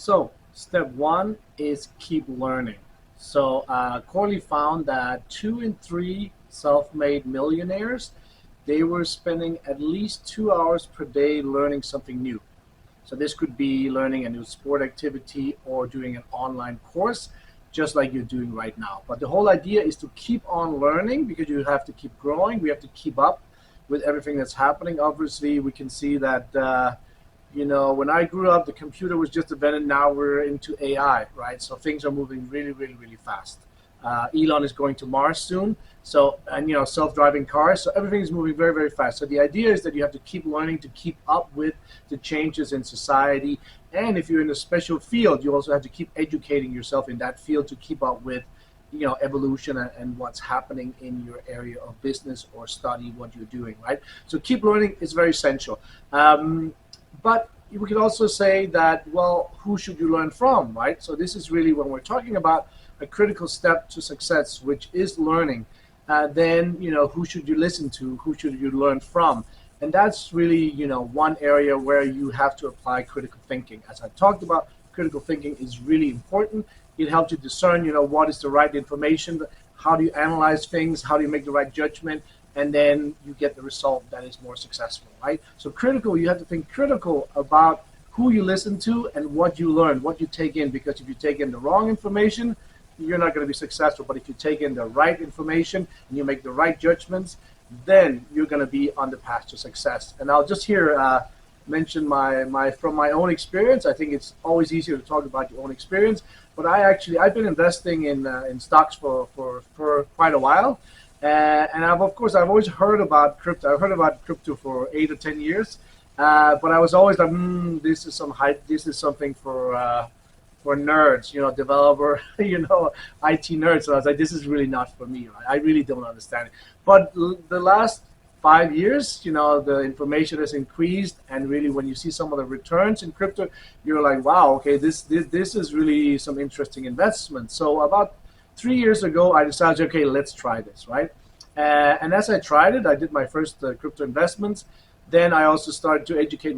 So step one is keep learning. So Corley found that 2 in 3 self-made millionaires, they were spending at least 2 hours per day learning something new. So this could be learning a new sport activity or doing an online course, just like you're doing right now. But the whole idea is to keep on learning because you have to keep growing. We have to keep up with everything that's happening. Obviously, we can see that when I grew up, the computer was just invented. Now we're into AI, right? So things are moving really, really, really fast. Elon is going to Mars soon. So, and self-driving cars. So everything is moving very, very fast. So the idea is that you have to keep learning to keep up with the changes in society. And if you're in a special field, you also have to keep educating yourself in that field to keep up with, evolution and what's happening in your area of business or study, what you're doing, right? So keep learning is very essential. But we could also say that, well, who should you learn from, right? So this is really when we're talking about a critical step to success, which is learning. Then, who should you listen to? Who should you learn from? And that's really, one area where you have to apply critical thinking. As I talked about, critical thinking is really important. It helps you discern, what is the right information, how do you analyze things, how do you make the right judgment, and then you get the result that is more successful, right? So critical, you have to think critical about who you listen to and what you learn, what you take in, because if you take in the wrong information, you're not going to be successful. But if you take in the right information and you make the right judgments, then you're going to be on the path to success. And I'll just here mention from my own experience. I think it's always easier to talk about your own experience. But I've been investing in stocks for quite a while. And I've always heard about crypto. I've heard about crypto for 8 or 10 years, but I was always like, this is some hype. This is something for nerds, developer, IT nerds. So I was like, this is really not for me. Right? I really don't understand it. But the last 5 years, the information has increased, and really, when you see some of the returns in crypto, you're like, wow, okay, this is really some interesting investment. So about 3 years ago, I decided, okay, let's try this, right? And as I tried it, I did my first crypto investments. Then I also started to educate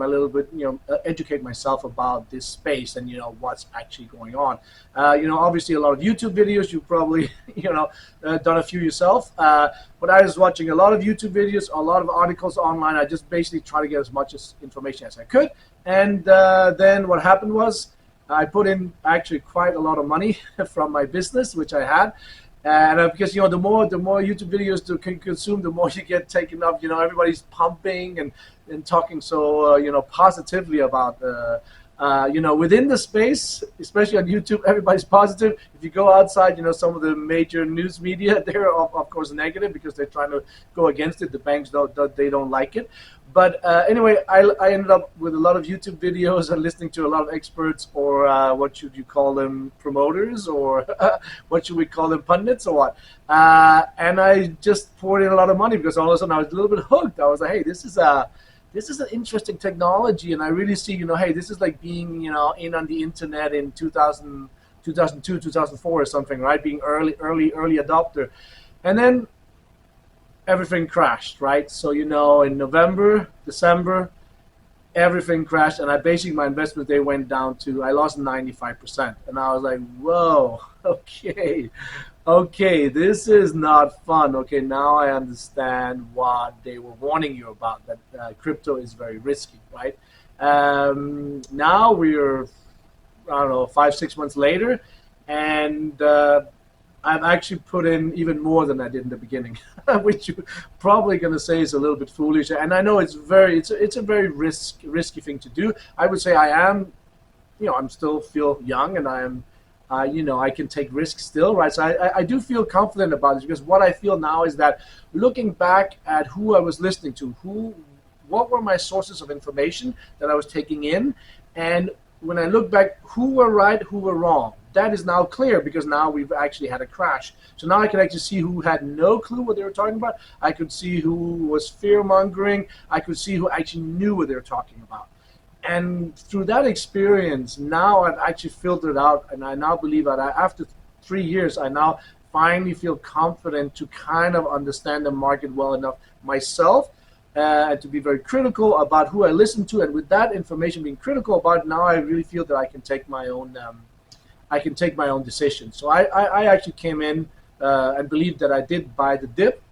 myself about this space and what's actually going on. Obviously a lot of YouTube videos. You probably done a few yourself. But I was watching a lot of YouTube videos, a lot of articles online. I just basically try to get as much information as I could. And then what happened was, I put in actually quite a lot of money from my business, which I had. And because the more YouTube videos you can consume, the more you get taken up. Everybody's pumping and talking so positively about within the space, especially on YouTube, everybody's positive. If you go outside, some of the major news media, they're of course negative because they're trying to go against it. The banks don't like it. But anyway, I ended up with a lot of YouTube videos and listening to a lot of experts, or what should you call them, promoters, or what should we call them, pundits, or what? And I just poured in a lot of money because all of a sudden I was a little bit hooked. I was like, hey, this is an interesting technology, and I really see, hey, this is like being, in on the internet in 2000, 2002, 2004 or something, right? Being early adopter. And then everything crashed, right? So, in November, December, everything crashed, and my investment, they went down to, I lost 95%. And I was like, whoa, okay, this is not fun. Okay, now I understand what they were warning you about, that crypto is very risky, right? Now we're, I don't know, 5-6 months later, and I've actually put in even more than I did in the beginning, which you're probably going to say is a little bit foolish. And I know it's a very risky thing to do. I would say I am, I'm still feel young, and I am, I can take risks still, right? So I do feel confident about this, because what I feel now is that, looking back at who I was listening to, what were my sources of information that I was taking in, and when I look back, who were right, who were wrong, that is now clear, because now we've actually had a crash. So now I can actually see who had no clue what they were talking about. I could see who was fear-mongering. I could see who actually knew what they were talking about. And through that experience, now I've actually filtered out, and I now believe that after 3 years, I now finally feel confident to kind of understand the market well enough myself, and to be very critical about who I listen to. And with that information being critical about it, now I really feel that I can take my own decisions. So I actually came in and believed that I did buy the dip,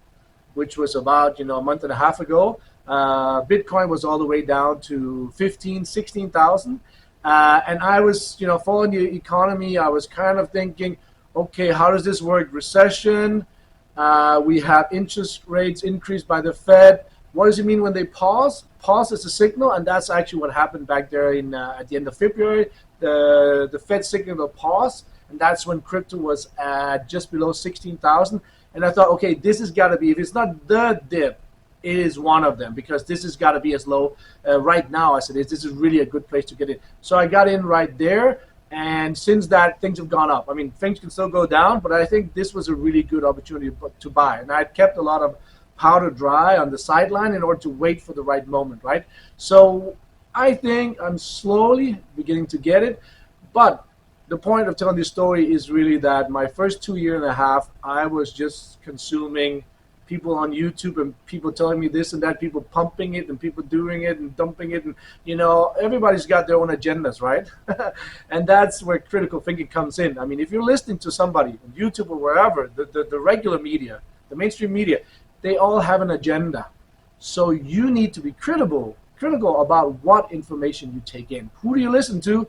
which was about a month and a half ago. Bitcoin was all the way down to 15, 16,000. And I was, following the economy. I was kind of thinking, okay, how does this work? Recession. We have interest rates increased by the Fed. What does it mean when they pause? Pause is a signal, and that's actually what happened back there in at the end of February. The Fed signaled a pause, and that's when crypto was at just below 16,000. And I thought, okay, this has got to be, if it's not the dip, it is one of them, because this has got to be as low right now as it is. This is really a good place to get in. So I got in right there, and since that, things have gone up. I mean, things can still go down, but I think this was a really good opportunity to buy. And I kept a lot of powder dry on the sideline in order to wait for the right moment, right? So I think I'm slowly beginning to get it. But the point of telling this story is really that my first 2 years and a half, I was just consuming people on YouTube and people telling me this and that, people pumping it and people doing it and dumping it. And, everybody's got their own agendas, right? And that's where critical thinking comes in. I mean, if you're listening to somebody on YouTube or wherever, the regular media, the mainstream media, they all have an agenda. So you need to be critical about what information you take in. Who do you listen to?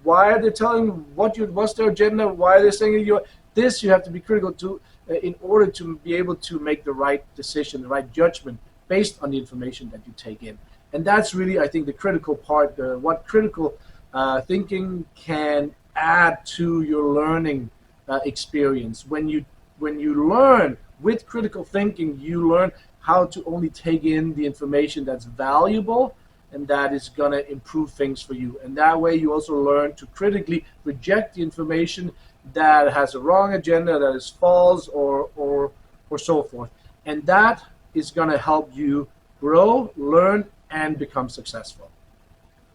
Why are they telling what's their agenda? Why are they saying this? You have to be critical to in order to be able to make the right decision, the right judgment based on the information that you take in. And that's really, I think, the critical part. What critical thinking can add to your learning experience. When you learn with critical thinking, you learn how to only take in the information that's valuable and that is going to improve things for you. And that way you also learn to critically reject the information that has a wrong agenda, that is false, or so forth. And that is going to help you grow, learn, and become successful.